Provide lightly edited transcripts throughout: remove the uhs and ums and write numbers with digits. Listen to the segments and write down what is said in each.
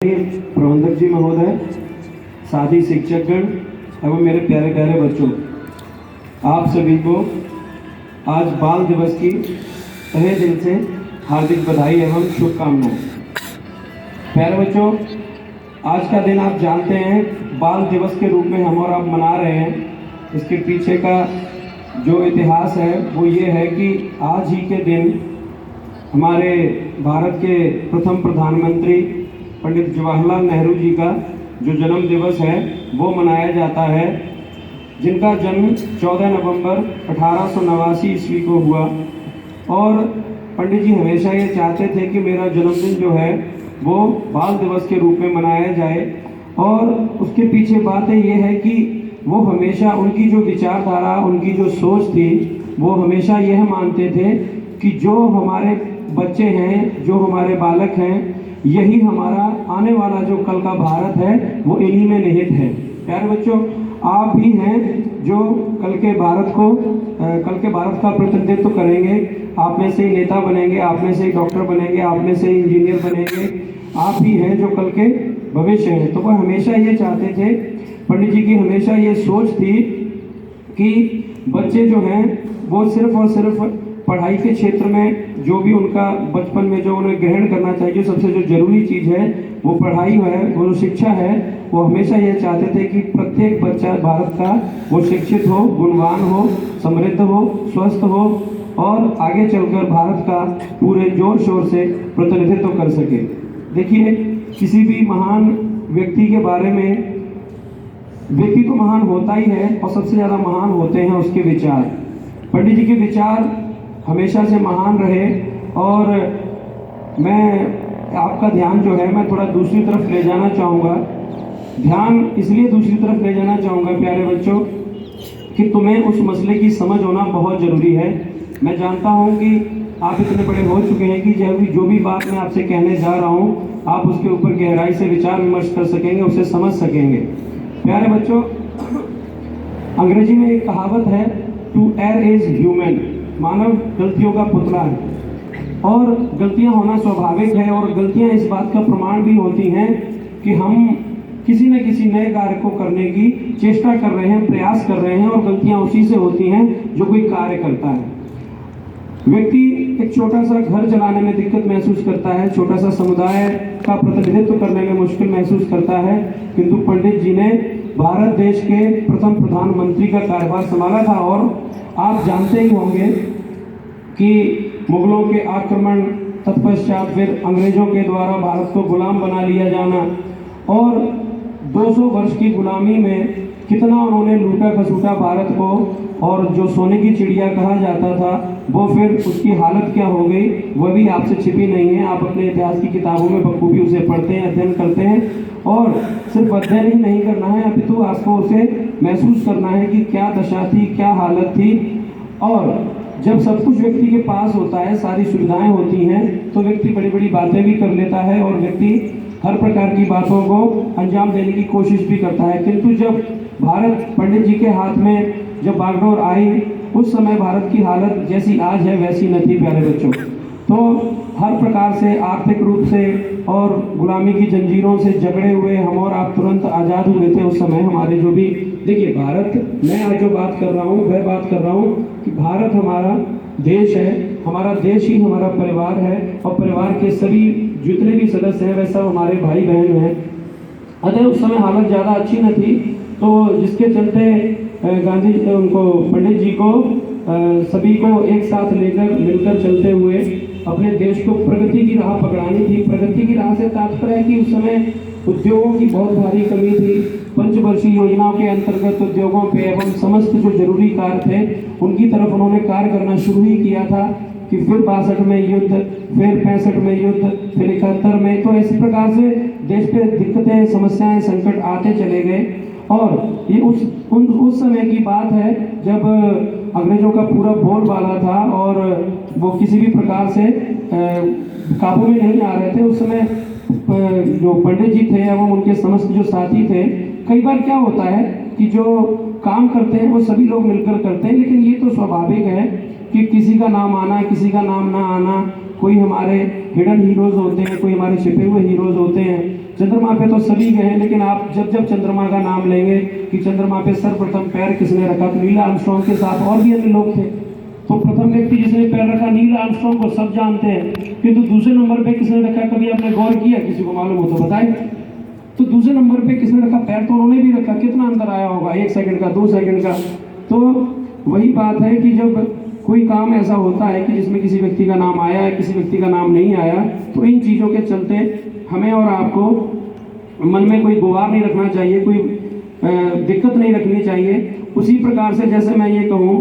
प्रबंधक जी महोदय, साथी शिक्षकगण एवं मेरे प्यारे प्यारे बच्चों, आप सभी को आज बाल दिवस की तहे दिल से हार्दिक बधाई एवं शुभकामनाएं। प्यारे बच्चों, आज का दिन आप जानते हैं बाल दिवस के रूप में हम और आप मना रहे हैं। इसके पीछे का जो इतिहास है वो ये है कि आज ही के दिन हमारे भारत के प्रथम प्रधानमंत्री पंडित जवाहरलाल नेहरू जी का जो जन्म दिवस है वो मनाया जाता है, जिनका जन्म 14 नवंबर 1889 ईस्वी को हुआ। और पंडित जी हमेशा ये चाहते थे कि मेरा जन्मदिन जो है वो बाल दिवस के रूप में मनाया जाए। और उसके पीछे बात ये है कि वो हमेशा उनकी जो विचारधारा, उनकी जो सोच थी, वो हमेशा यह मानते थे कि जो हमारे बच्चे हैं, जो हमारे बालक हैं, यही हमारा आने वाला जो कल का भारत है वो इन्हीं में निहित है। प्यारे बच्चों, आप भी हैं जो कल के भारत का प्रतिनिधित्व करेंगे। आप में से ही नेता बनेंगे, आप में से ही डॉक्टर बनेंगे, आप में से ही इंजीनियर बनेंगे। आप ही हैं जो कल के भविष्य हैं। तो वह हमेशा ये चाहते थे, पंडित जी की हमेशा ये सोच थी कि बच्चे जो हैं वो सिर्फ और सिर्फ पढ़ाई के क्षेत्र में जो भी उनका बचपन में जो उन्हें ग्रहण करना चाहिए, सबसे जो जरूरी चीज़ है वो पढ़ाई है, वो शिक्षा है। वो हमेशा ये चाहते थे कि प्रत्येक बच्चा भारत का वो शिक्षित हो, गुणवान हो, समृद्ध हो, स्वस्थ हो और आगे चलकर भारत का पूरे जोर शोर से प्रतिनिधित्व कर सके। देखिए, किसी भी महान व्यक्ति के बारे में, व्यक्ति तो महान होता ही है और सबसे ज़्यादा महान होते हैं उसके विचार। पंडित जी के विचार हमेशा से महान रहे। और मैं आपका ध्यान जो है मैं थोड़ा दूसरी तरफ ले जाना चाहूँगा। ध्यान इसलिए दूसरी तरफ ले जाना चाहूँगा प्यारे बच्चों कि तुम्हें उस मसले की समझ होना बहुत ज़रूरी है। मैं जानता हूँ कि आप इतने बड़े हो चुके हैं कि जो भी बात मैं आपसे कहने जा रहा हूँ आप उसके ऊपर गहराई से विचार विमर्श कर सकेंगे, उसे समझ सकेंगे। प्यारे बच्चों, अंग्रेजी में एक कहावत है, टू एयर इज ह्यूमन, मानव गलतियों का पुतला है। और गलतियां होना स्वाभाविक है। और गलतियां इस बात का प्रमाण भी होती हैं कि हम किसी न किसी नए कार्य को करने की चेष्टा कर रहे हैं, प्रयास कर रहे हैं। और गलतियां उसी से होती हैं जो कोई कार्य करता है। व्यक्ति एक छोटा सा घर चलाने में दिक्कत महसूस करता है, छोटा सा समुदाय का प्रतिनिधित्व करने में मुश्किल महसूस करता है, किंतु पंडित जी ने भारत देश के प्रथम प्रधानमंत्री का कार्यभार संभाला था। और आप जानते ही होंगे कि मुगलों के आक्रमण, तत्पश्चात फिर अंग्रेजों के द्वारा भारत को गुलाम बना लिया जाना और 200 वर्ष की गुलामी में कितना उन्होंने लूटा खसूटा भारत को। और जो सोने की चिड़िया कहा जाता था वो फिर उसकी हालत क्या हो गई वह भी आपसे छिपी नहीं है। आप अपने इतिहास की किताबों में बखूबी उसे पढ़ते हैं, अध्ययन करते हैं। और सिर्फ अध्ययन ही नहीं करना है, अपितु आपको उसे महसूस करना है कि क्या दशा थी, क्या हालत थी। और जब सब कुछ व्यक्ति के पास होता है, सारी सुविधाएं होती हैं, तो व्यक्ति बड़ी बड़ी बातें भी कर लेता है और व्यक्ति हर प्रकार की बातों को अंजाम देने की कोशिश भी करता है। किंतु जब भारत पंडित जी के हाथ में जब बागडोर आई, उस समय भारत की हालत जैसी आज है वैसी न थी प्यारे बच्चों। तो हर प्रकार से आर्थिक रूप से और गुलामी की जंजीरों से जकड़े हुए हम और आप तुरंत आज़ाद हुए थे उस समय। हमारे जो भी, देखिए, भारत, मैं आज जो बात कर रहा हूँ वह बात कर रहा हूँ कि भारत हमारा देश है, हमारा देश ही हमारा परिवार है। और परिवार के सभी जितने भी सदस्य हैं वह सब हमारे भाई बहन हैं। अतः उस समय हालत ज़्यादा अच्छी न थी, तो जिसके चलते गांधी उनको, पंडित जी को सभी को एक साथ लेकर मिलकर चलते हुए अपने देश को प्रगति की राह पकड़ानी थी। प्रगति की राह से तात्पर्य है कि उस समय उद्योगों की बहुत भारी कमी थी। पंचवर्षीय योजनाओं के अंतर्गत उद्योगों पे एवं समस्त जो जरूरी कार्य थे उनकी तरफ उन्होंने कार्य करना शुरू ही किया था कि फिर 62 में युद्ध, फिर 65 में युद्ध, फिर 71 में। तो इस प्रकार से देश पे दिक्कतें, समस्याएं, संकट आते चले गए। और ये उस समय की बात है जब अंग्रेजों का पूरा बोलबाला था और वो किसी भी प्रकार से काबू में नहीं आ रहे थे। उस समय जो पंडित जी थे एवं उनके समस्त जो साथी थे, कई बार क्या होता है कि जो काम करते हैं वो सभी लोग मिलकर करते हैं, लेकिन ये तो स्वाभाविक है कि किसी का नाम आना, किसी का नाम ना आना, कोई हमारे हिडन हीरोज होते हैं, कोई हमारे छिपे हुए हीरोज होते हैं। चंद्रमा पे तो सभी गए हैं, लेकिन आप जब जब चंद्रमा का नाम लेंगे कि चंद्रमा पे सर्वप्रथम पैर किसने रखा, तो नील आर्मस्ट्रांग के साथ और भी अन्य लोग थे। तो प्रथम व्यक्ति जिसने पैर रखा नील आर्मस्ट्रांग को सब जानते हैं, किंतु दूसरे नंबर पे किसने रखा, कभी आपने गौर किया? किसी को मालूम हो तो बताएं। तो दूसरे नंबर पे किसने रखा? पैर तो उन्होंने भी रखा, कितना अंतर आया होगा, 1 सेकंड का, 2 सेकंड का। तो वही बात है कि जब कोई काम ऐसा होता है कि जिसमें किसी व्यक्ति का नाम आया है, किसी व्यक्ति का नाम नहीं आया, तो इन चीज़ों के चलते हमें और आपको मन में कोई गुवार नहीं रखना चाहिए, कोई दिक्कत नहीं रखनी चाहिए। उसी प्रकार से जैसे मैं ये कहूँ,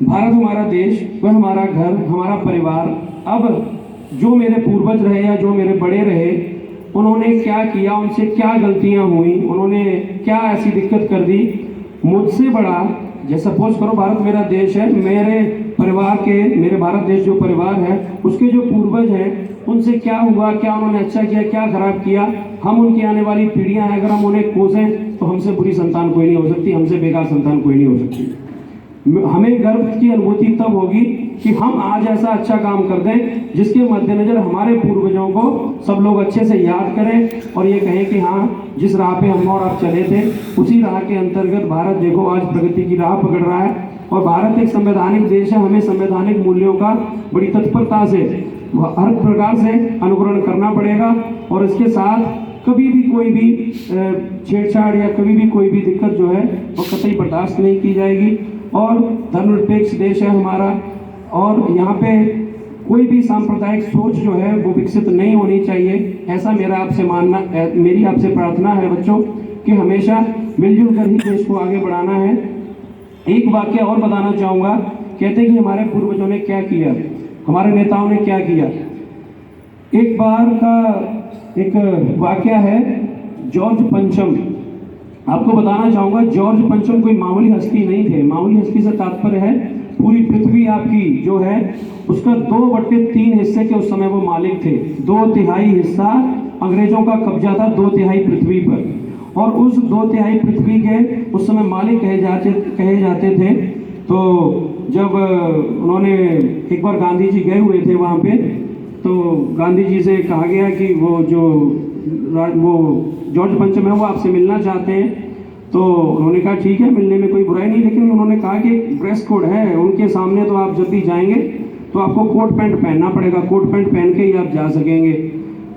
भारत हमारा देश, वह हमारा घर, हमारा परिवार। अब जो मेरे पूर्वज रहे या जो मेरे बड़े रहे, उन्होंने क्या किया, उनसे क्या गलतियां हुई, उन्होंने क्या ऐसी दिक्कत कर दी, मुझसे बड़ा, जैसे सपोज करो भारत मेरा देश है, मेरे परिवार के, मेरे भारत देश जो परिवार है उसके जो पूर्वज हैं, उनसे क्या हुआ, क्या उन्होंने अच्छा किया, क्या खराब किया, हम उनकी आने वाली पीढ़ियां हैं, अगर हम उन्हें कोसें तो हमसे बुरी संतान कोई नहीं हो सकती, हमसे बेकार संतान कोई नहीं हो सकती। हमें गर्व की अनुभूति तब होगी कि हम आज ऐसा अच्छा काम कर दें जिसके मद्देनजर हमारे पूर्वजों को सब लोग अच्छे से याद करें और ये कहें कि हाँ, जिस राह पे हम और आप चले थे उसी राह के अंतर्गत भारत देखो आज प्रगति की राह पकड़ रहा है। और भारत एक संवैधानिक देश है, हमें संवैधानिक मूल्यों का बड़ी तत्परता से हर प्रकार से अनुकरण करना पड़ेगा। और इसके साथ कभी भी कोई भी छेड़छाड़ या कभी भी कोई भी दिक्कत जो है वो कतई बर्दाश्त नहीं की जाएगी। और धर्मनिरपेक्ष देश है हमारा, और यहाँ पे कोई भी सांप्रदायिक सोच जो है वो विकसित नहीं होनी चाहिए। ऐसा मेरा आपसे मानना, मेरी आपसे प्रार्थना है बच्चों कि हमेशा मिलजुल कर ही देश को आगे बढ़ाना है। एक वाक्य और बताना चाहूँगा, कहते हैं कि हमारे पूर्वजों ने क्या किया, हमारे नेताओं ने क्या किया। एक बार का एक वाक्य है, जॉर्ज पंचम, आपको बताना चाहूँगा, जॉर्ज पंचम कोई मामूली हस्ती नहीं थे। मामूली हस्ती से तात्पर्य है पूरी पृथ्वी आपकी जो है उसका 2/3 हिस्से के उस समय वो मालिक थे। 2/3 हिस्सा अंग्रेजों का कब्जा था 2/3 पृथ्वी पर, और उस 2/3 पृथ्वी के उस समय मालिक कहे जाते थे। तो जब उन्होंने एक बार गांधी जी गए हुए थे वहाँ पे, तो गांधी जी से कहा गया कि वो जॉर्ज पंचम है वो आपसे मिलना चाहते हैं। तो उन्होंने कहा ठीक है, मिलने में कोई बुराई नहीं, लेकिन उन्होंने कहा कि ड्रेस कोड है उनके सामने, तो आप जब भी जाएंगे तो आपको कोट पैंट पहनना पड़ेगा, कोट पैंट पहन के ही आप जा सकेंगे।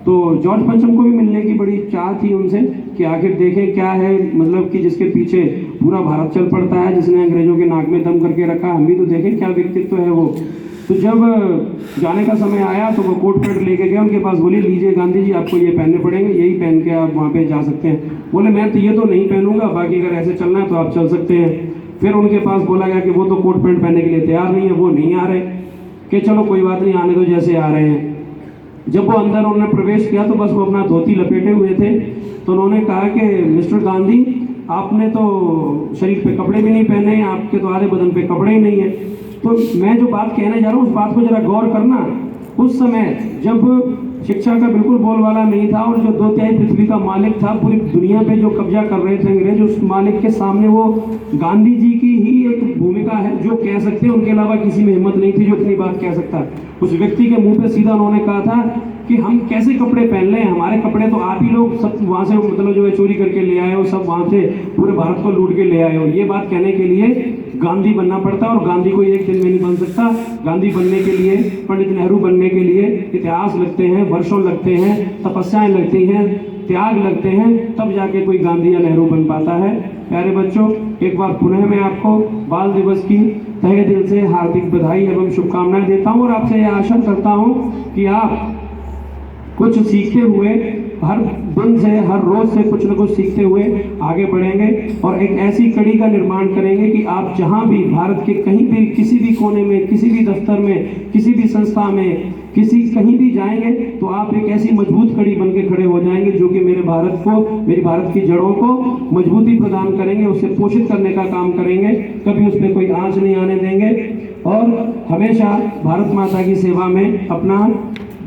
तो जॉर्ज पंचम को भी मिलने की बड़ी चाह थी उनसे कि आखिर देखें क्या है, मतलब कि जिसके पीछे पूरा भारत चल पड़ता है, जिसने अंग्रेजों के नाक में दम करके रखा, हम भी तो देखें क्या व्यक्तित्व है वो। तो जब जाने का समय आया तो वो कोट पैंट लेके गए उनके पास, बोले लीजिए गांधी जी आपको ये पहनने पड़ेंगे, यही पहन के आप वहाँ पे जा सकते हैं। बोले मैं तो ये तो नहीं पहनूंगा, बाकी अगर ऐसे चलना है तो आप चल सकते हैं। फिर उनके पास बोला गया कि वो तो कोट पैंट पहनने के लिए तैयार नहीं है, वो नहीं आ रहे, कि चलो कोई बात नहीं, आने दो जैसे आ रहे हैं। जब वो अंदर उन्होंने प्रवेश किया तो बस वो अपना धोती लपेटे हुए थे। तो उन्होंने कहा कि मिस्टर गांधी, आपने तो शरीर पे कपड़े भी नहीं पहने, आपके तो आधे बदन पे कपड़े ही नहीं है। तो मैं जो बात कहने जा रहा हूँ उस बात को जरा गौर करना। उस समय जब शिक्षा का बिल्कुल बोलबाला नहीं था और जो 2/3 पृथ्वी का मालिक था, पूरी दुनिया पे जो कब्जा कर रहे थे अंग्रेज, उस मालिक के सामने वो गांधी जी की ही एक भूमिका है जो कह सकते हैं, उनके अलावा किसी में हिम्मत नहीं थी जो अपनी बात कह सकता। उस व्यक्ति के मुंह पे सीधा उन्होंने कहा था कि हम कैसे कपड़े पहन लें, हमारे कपड़े तो आप ही लोग सब वहाँ से मतलब जो है चोरी करके ले आए हो, सब वहाँ से पूरे भारत को लूट के ले आए हो। ये बात कहने के लिए गांधी बनना पड़ता है, और गांधी कोई एक दिन में नहीं बन सकता। गांधी बनने के लिए, पंडित नेहरू बनने के लिए इतिहास लगते हैं, वर्षों लगते हैं, तपस्याएं लगती हैं, त्याग लगते हैं, तब जाके कोई गांधी या नेहरू बन पाता है। प्यारे बच्चों, एक बार पुनः मैं आपको बाल दिवस की तहे दिल से हार्दिक बधाई एवं शुभकामनाएं देता हूँ, और आपसे यह आशा करता हूँ कि आप कुछ सीखते हुए, हर दिन से, हर रोज से कुछ न कुछ सीखते हुए आगे बढ़ेंगे और एक ऐसी कड़ी का निर्माण करेंगे कि आप जहां भी भारत के कहीं भी, किसी भी कोने में, किसी भी दफ्तर में, किसी भी संस्था में, कहीं भी जाएंगे तो आप एक ऐसी मजबूत कड़ी बन के खड़े हो जाएंगे जो कि मेरे भारत को, मेरी भारत की जड़ों को मजबूती प्रदान करेंगे, उसे पोषित करने का काम करेंगे, कभी उस पर कोई आंच नहीं आने देंगे, और हमेशा भारत माता की सेवा में अपना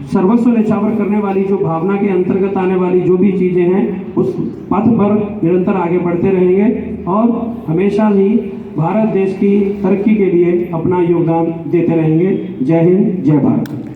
सर्वस्व न्यौछावर करने वाली जो भावना के अंतर्गत आने वाली जो भी चीज़ें हैं उस पथ पर निरंतर आगे बढ़ते रहेंगे, और हमेशा ही भारत देश की तरक्की के लिए अपना योगदान देते रहेंगे। जय हिंद, जय भारत।